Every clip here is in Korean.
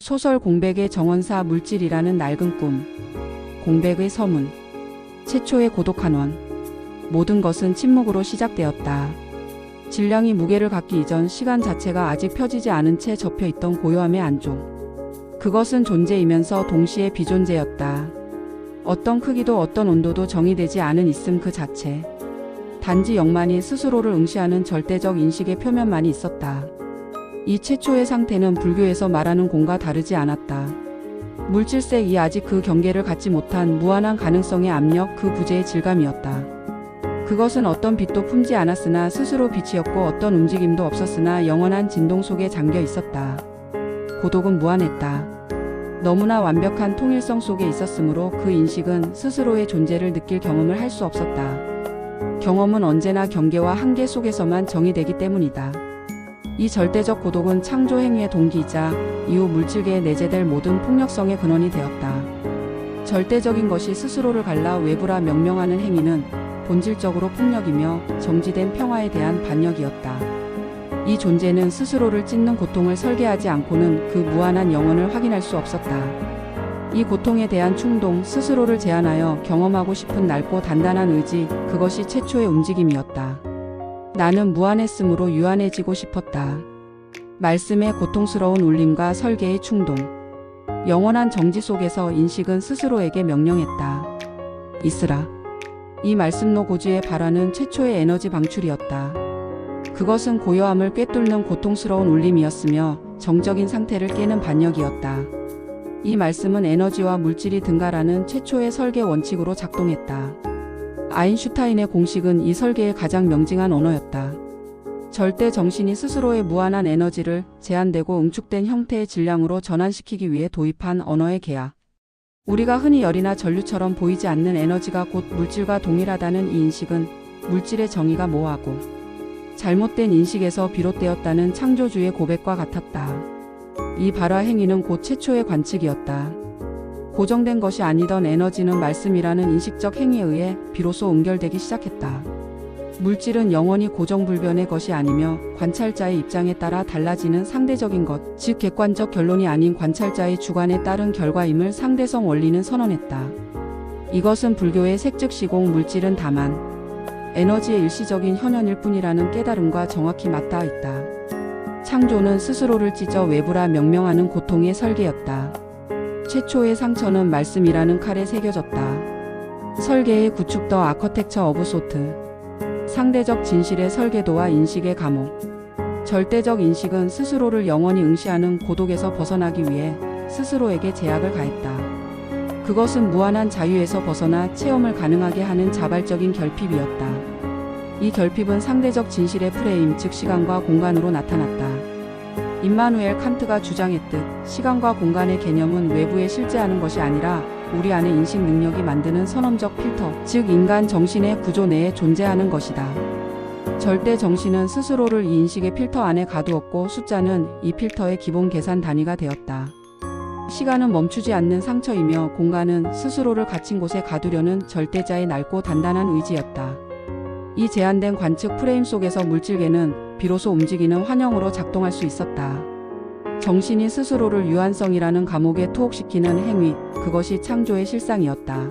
소설 공백의 정원사 물질이라는 낡은 꿈, 공백의 서문, 최초의 고독한 원. 모든 것은 침묵으로 시작되었다. 질량이 무게를 갖기 이전 시간 자체가 아직 펴지지 않은 채 접혀있던 고요함의 안쪽. 그것은 존재이면서 동시에 비존재였다. 어떤 크기도 어떤 온도도 정의되지 않은 있음 그 자체. 단지 영만이 스스로를 응시하는 절대적 인식의 표면만이 있었다. 이 최초의 상태는 불교에서 말하는 공과 다르지 않았다. 물질색이 아직 그 경계를 갖지 못한 무한한 가능성의 압력, 그 부재의 질감이었다. 그것은 어떤 빛도 품지 않았으나 스스로 빛이었고 어떤 움직임도 없었으나 영원한 진동 속에 잠겨 있었다. 고독은 무한했다. 너무나 완벽한 통일성 속에 있었으므로 그 인식은 스스로의 존재를 느낄 경험을 할 수 없었다. 경험은 언제나 경계와 한계 속에서만 정의되기 때문이다. 이 절대적 고독은 창조 행위의 동기이자 이후 물질계에 내재될 모든 폭력성의 근원이 되었다. 절대적인 것이 스스로를 갈라 외부라 명명하는 행위는 본질적으로 폭력이며 정지된 평화에 대한 반역이었다. 이 존재는 스스로를 찢는 고통을 설계하지 않고는 그 무한한 영혼을 확인할 수 없었다. 이 고통에 대한 충동, 스스로를 제한하여 경험하고 싶은 넓고 단단한 의지, 그것이 최초의 움직임이었다. 나는 무한했으므로 유한해지고 싶었다. 말씀의 고통스러운 울림과 설계의 충동. 영원한 정지 속에서 인식은 스스로에게 명령했다. 있으라. 이 말씀로 고주의 발화는 최초의 에너지 방출이었다. 그것은 고요함을 꿰뚫는 고통스러운 울림이었으며 정적인 상태를 깨는 반역이었다. 이 말씀은 에너지와 물질이 등가라는 최초의 설계 원칙으로 작동했다. 아인슈타인의 공식은 이 설계의 가장 명징한 언어였다. 절대 정신이 스스로의 무한한 에너지를 제한되고 응축된 형태의 질량으로 전환시키기 위해 도입한 언어의 계약. 우리가 흔히 열이나 전류처럼 보이지 않는 에너지가 곧 물질과 동일하다는 이 인식은 물질의 정의가 모호하고 잘못된 인식에서 비롯되었다는 창조주의 고백과 같았다. 이 발화 행위는 곧 최초의 관측이었다. 고정된 것이 아니던 에너지는 말씀이라는 인식적 행위에 의해 비로소 응결되기 시작했다. 물질은 영원히 고정불변의 것이 아니며 관찰자의 입장에 따라 달라지는 상대적인 것, 즉 객관적 결론이 아닌 관찰자의 주관에 따른 결과임을 상대성 원리는 선언했다. 이것은 불교의 색즉시공 물질은 다만 에너지의 일시적인 현현일 뿐이라는 깨달음과 정확히 맞닿아 있다. 창조는 스스로를 찢어 외부라 명명하는 고통의 설계였다. 최초의 상처는 말씀이라는 칼에 새겨졌다. 설계의 구축 더 아커텍처 오브 소트. 상대적 진실의 설계도와 인식의 감옥. 절대적 인식은 스스로를 영원히 응시하는 고독에서 벗어나기 위해 스스로에게 제약을 가했다. 그것은 무한한 자유에서 벗어나 체험을 가능하게 하는 자발적인 결핍이었다. 이 결핍은 상대적 진실의 프레임, 즉 시간과 공간으로 나타났다. 임마누엘 칸트가 주장했듯 시간과 공간의 개념은 외부에 실제하는 것이 아니라 우리 안의 인식 능력이 만드는 선언적 필터, 즉 인간 정신의 구조 내에 존재하는 것이다. 절대 정신은 스스로를 이 인식의 필터 안에 가두었고 숫자는 이 필터의 기본 계산 단위가 되었다. 시간은 멈추지 않는 상처이며 공간은 스스로를 갇힌 곳에 가두려는 절대자의 낡고 단단한 의지였다. 이 제한된 관측 프레임 속에서 물질계는 비로소 움직이는 환영으로 작동할 수 있었다. 정신이 스스로를 유한성이라는 감옥에 투옥시키는 행위, 그것이 창조의 실상이었다.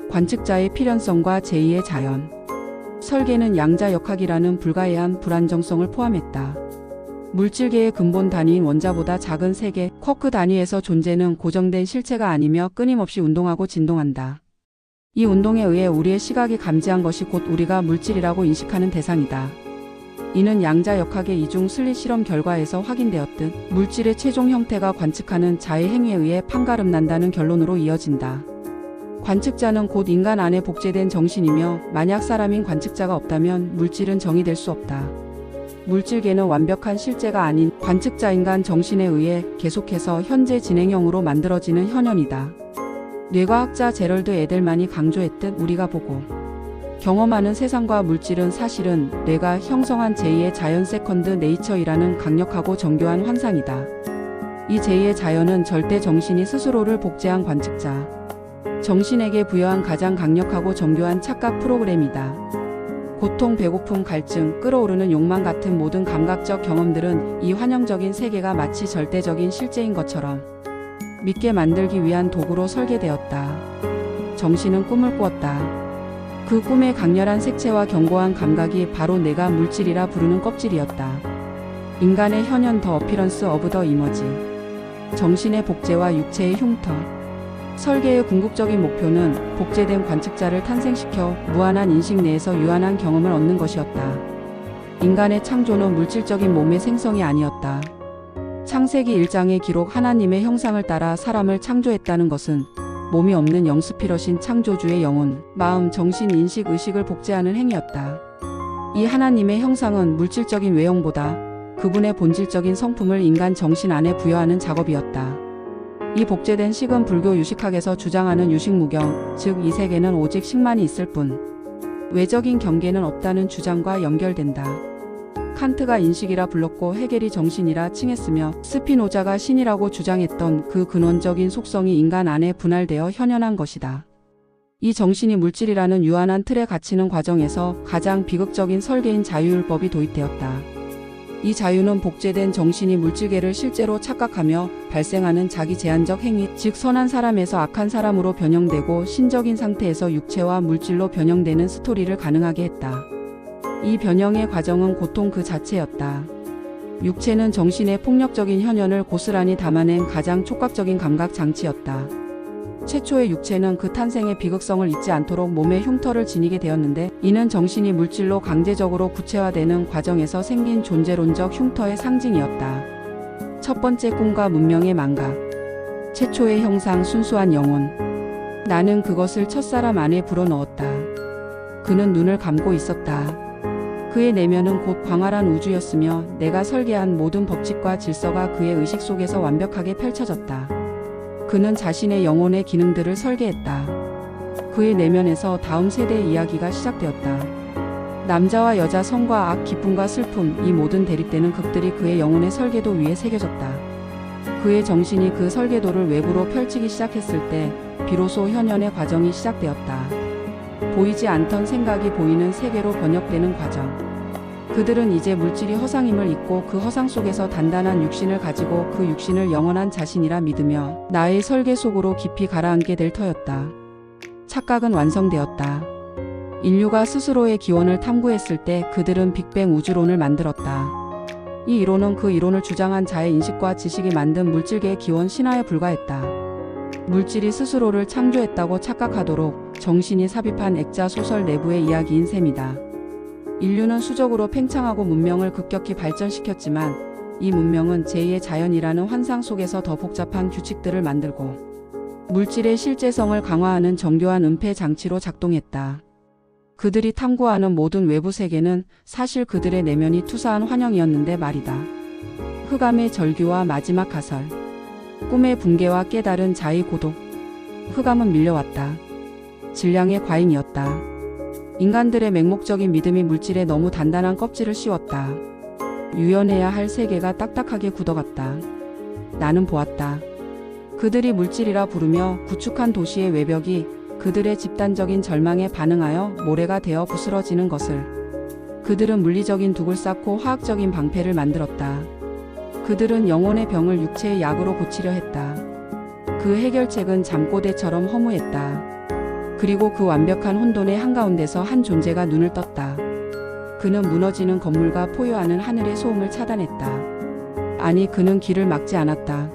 관측자의 필연성과 제2의 자연. 설계는 양자역학이라는 불가해한 불안정성을 포함했다. 물질계의 근본 단위인 원자보다 작은 세계, 쿼크 단위에서 존재는 고정된 실체가 아니며 끊임없이 운동하고 진동한다. 이 운동에 의해 우리의 시각이 감지한 것이 곧 우리가 물질이라고 인식하는 대상이다. 이는 양자역학의 이중 슬릿 실험 결과에서 확인되었듯 물질의 최종 형태가 관측하는 자의 행위에 의해 판가름난다는 결론으로 이어진다. 관측자는 곧 인간 안에 복제된 정신이며 만약 사람인 관측자가 없다면 물질은 정의될 수 없다. 물질계는 완벽한 실제가 아닌 관측자 인간 정신에 의해 계속해서 현재 진행형으로 만들어지는 현현이다. 뇌과학자 제럴드 에델만이 강조했듯 우리가 보고 경험하는 세상과 물질은 사실은 뇌가 형성한 제2의 자연 세컨드 네이처이라는 강력하고 정교한 환상이다. 이 제2의 자연은 절대 정신이 스스로를 복제한 관측자, 정신에게 부여한 가장 강력하고 정교한 착각 프로그램이다. 고통, 배고픔, 갈증, 끓어오르는 욕망 같은 모든 감각적 경험들은 이 환영적인 세계가 마치 절대적인 실제인 것처럼 믿게 만들기 위한 도구로 설계되었다. 정신은 꿈을 꾸었다. 그 꿈의 강렬한 색채와 견고한 감각이 바로 내가 물질이라 부르는 껍질이었다. 인간의 현현 더 어피런스 오브 더 이머지. 정신의 복제와 육체의 흉터. 설계의 궁극적인 목표는 복제된 관측자를 탄생시켜 무한한 인식 내에서 유한한 경험을 얻는 것이었다. 인간의 창조는 물질적인 몸의 생성이 아니었다. 창세기 1장의 기록 하나님의 형상을 따라 사람을 창조했다는 것은 몸이 없는 영스피러신 창조주의 영혼, 마음, 정신, 인식, 의식을 복제하는 행위였다. 이 하나님의 형상은 물질적인 외형보다 그분의 본질적인 성품을 인간 정신 안에 부여하는 작업이었다. 이 복제된 식은 불교 유식학에서 주장하는 유식무경, 즉 이 세계는 오직 식만이 있을 뿐 외적인 경계는 없다는 주장과 연결된다. 칸트가 인식이라 불렀고 헤겔이 정신이라 칭했으며 스피노자가 신이라고 주장했던 그 근원적인 속성이 인간 안에 분할되어 현현한 것이다. 이 정신이 물질이라는 유한한 틀에 갇히는 과정에서 가장 비극적인 설계인 자유율법이 도입되었다. 이 자유는 복제된 정신이 물질계를 실제로 착각하며 발생하는 자기 제한적 행위, 즉 선한 사람에서 악한 사람으로 변형되고 신적인 상태에서 육체와 물질로 변형되는 스토리를 가능하게 했다. 이 변형의 과정은 고통 그 자체였다. 육체는 정신의 폭력적인 현현을 고스란히 담아낸 가장 촉각적인 감각 장치였다. 최초의 육체는 그 탄생의 비극성을 잊지 않도록 몸의 흉터를 지니게 되었는데, 이는 정신이 물질로 강제적으로 구체화되는 과정에서 생긴 존재론적 흉터의 상징이었다. 첫 번째 꿈과 문명의 망각. 최초의 형상, 순수한 영혼. 나는 그것을 첫사람 안에 불어넣었다. 그는 눈을 감고 있었다. 그의 내면은 곧 광활한 우주였으며 내가 설계한 모든 법칙과 질서가 그의 의식 속에서 완벽하게 펼쳐졌다. 그는 자신의 영혼의 기능들을 설계했다. 그의 내면에서 다음 세대의 이야기가 시작되었다. 남자와 여자, 선과 악, 기쁨과 슬픔, 이 모든 대립되는 극들이 그의 영혼의 설계도 위에 새겨졌다. 그의 정신이 그 설계도를 외부로 펼치기 시작했을 때 비로소 현현의 과정이 시작되었다. 보이지 않던 생각이 보이는 세계로 번역되는 과정. 그들은 이제 물질이 허상임을 잊고 그 허상 속에서 단단한 육신을 가지고 그 육신을 영원한 자신이라 믿으며 나의 설계 속으로 깊이 가라앉게 될 터였다. 착각은 완성되었다. 인류가 스스로의 기원을 탐구했을 때 그들은 빅뱅 우주론을 만들었다. 이 이론은 그 이론을 주장한 자의 인식과 지식이 만든 물질계의 기원 신화에 불과했다. 물질이 스스로를 창조했다고 착각하도록 정신이 삽입한 액자 소설 내부의 이야기인 셈이다. 인류는 수적으로 팽창하고 문명을 급격히 발전시켰지만 이 문명은 제2의 자연이라는 환상 속에서 더 복잡한 규칙들을 만들고 물질의 실제성을 강화하는 정교한 은폐 장치로 작동했다. 그들이 탐구하는 모든 외부 세계는 사실 그들의 내면이 투사한 환영이었는데 말이다. 흑암의 절규와 마지막 가설. 꿈의 붕괴와 깨달은 자의 고독. 흑암은 밀려왔다. 질량의 과잉이었다. 인간들의 맹목적인 믿음이 물질에 너무 단단한 껍질을 씌웠다. 유연해야 할 세계가 딱딱하게 굳어갔다. 나는 보았다. 그들이 물질이라 부르며 구축한 도시의 외벽이 그들의 집단적인 절망에 반응하여 모래가 되어 부스러지는 것을. 그들은 물리적인 둑을 쌓고 화학적인 방패를 만들었다. 그들은 영혼의 병을 육체의 약으로 고치려 했다. 그 해결책은 잠꼬대처럼 허무했다. 그리고 그 완벽한 혼돈의 한가운데서 한 존재가 눈을 떴다. 그는 무너지는 건물과 포효하는 하늘의 소음을 차단했다. 아니, 그는 길을 막지 않았다.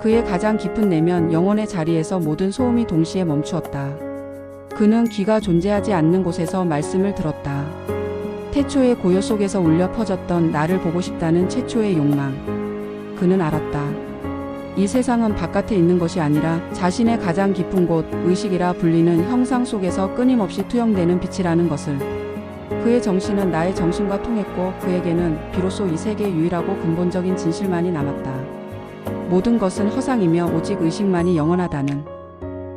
그의 가장 깊은 내면 영혼의 자리에서 모든 소음이 동시에 멈추었다. 그는 귀가 존재하지 않는 곳에서 말씀을 들었다. 태초의 고요 속에서 울려 퍼졌던 나를 보고 싶다는 최초의 욕망. 그는 알았다. 이 세상은 바깥에 있는 것이 아니라 자신의 가장 깊은 곳, 의식이라 불리는 형상 속에서 끊임없이 투영되는 빛이라는 것을. 그의 정신은 나의 정신과 통했고 그에게는 비로소 이 세계의 유일하고 근본적인 진실만이 남았다. 모든 것은 허상이며 오직 의식만이 영원하다는.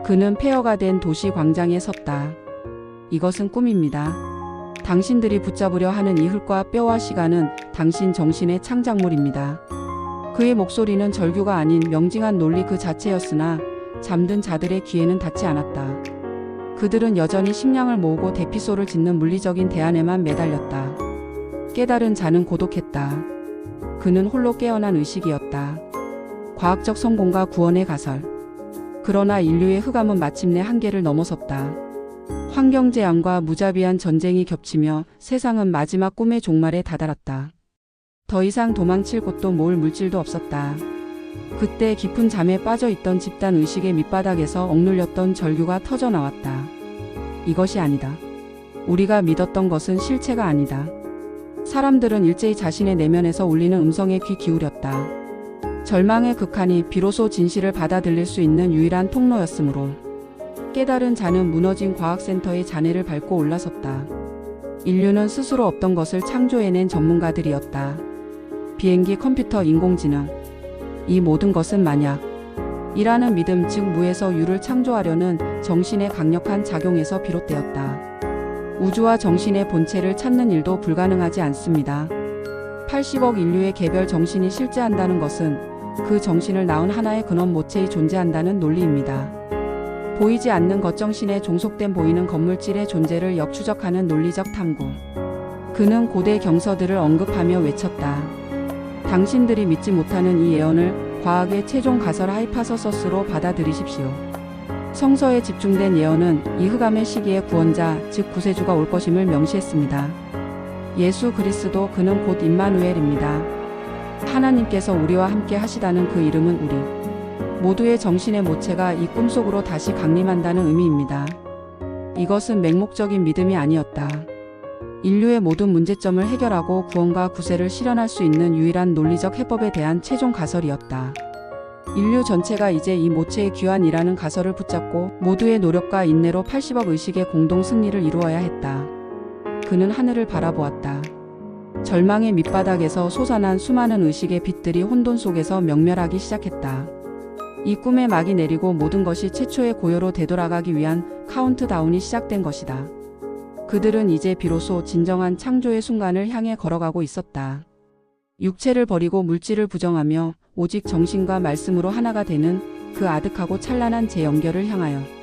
그는 폐허가 된 도시 광장에 섰다. 이것은 꿈입니다. 당신들이 붙잡으려 하는 이 흙과 뼈와 시간은 당신 정신의 창작물입니다. 그의 목소리는 절규가 아닌 명징한 논리 그 자체였으나 잠든 자들의 귀에는 닿지 않았다. 그들은 여전히 식량을 모으고 대피소를 짓는 물리적인 대안에만 매달렸다. 깨달은 자는 고독했다. 그는 홀로 깨어난 의식이었다. 과학적 성공과 구원의 가설. 그러나 인류의 흑암은 마침내 한계를 넘어섰다. 환경재앙과 무자비한 전쟁이 겹치며 세상은 마지막 꿈의 종말에 다다랐다. 더 이상 도망칠 곳도 모을 물질도 없었다. 그때 깊은 잠에 빠져 있던 집단 의식의 밑바닥에서 억눌렸던 절규가 터져 나왔다. 이것이 아니다. 우리가 믿었던 것은 실체가 아니다. 사람들은 일제히 자신의 내면에서 울리는 음성에 귀 기울였다. 절망의 극한이 비로소 진실을 받아들일 수 있는 유일한 통로였으므로 깨달은 자는 무너진 과학센터의 잔해를 밟고 올라섰다. 인류는 스스로 없던 것을 창조해낸 전문가들이었다. 비행기, 컴퓨터, 인공지능. 이 모든 것은 만약이라는 믿음, 즉 무에서 유를 창조하려는 정신의 강력한 작용에서 비롯되었다. 우주와 정신의 본체를 찾는 일도 불가능하지 않습니다. 80억 인류의 개별 정신이 실제한다는 것은 그 정신을 낳은 하나의 근원 모체이 존재한다는 논리입니다. 보이지 않는 겉정신에 종속된 보이는 건물질의 존재를 역추적하는 논리적 탐구. 그는 고대 경서들을 언급하며 외쳤다. 당신들이 믿지 못하는 이 예언을 과학의 최종 가설 하이파서서스로 받아들이십시오. 성서에 집중된 예언은 이 흑암의 시기에 구원자, 즉 구세주가 올 것임을 명시했습니다. 예수 그리스도, 그는 곧 임마누엘입니다. 하나님께서 우리와 함께 하시다는 그 이름은 우리 모두의 정신의 모체가 이 꿈속으로 다시 강림한다는 의미입니다. 이것은 맹목적인 믿음이 아니었다. 인류의 모든 문제점을 해결하고 구원과 구세를 실현할 수 있는 유일한 논리적 해법에 대한 최종 가설이었다. 인류 전체가 이제 이 모체의 귀환이라는 가설을 붙잡고 모두의 노력과 인내로 80억 의식의 공동 승리를 이루어야 했다. 그는 하늘을 바라보았다. 절망의 밑바닥에서 솟아난 수많은 의식의 빛들이 혼돈 속에서 명멸하기 시작했다. 이 꿈의 막이 내리고 모든 것이 최초의 고요로 되돌아가기 위한 카운트다운이 시작된 것이다. 그들은 이제 비로소 진정한 창조의 순간을 향해 걸어가고 있었다. 육체를 버리고 물질을 부정하며 오직 정신과 말씀으로 하나가 되는 그 아득하고 찬란한 재연결을 향하여.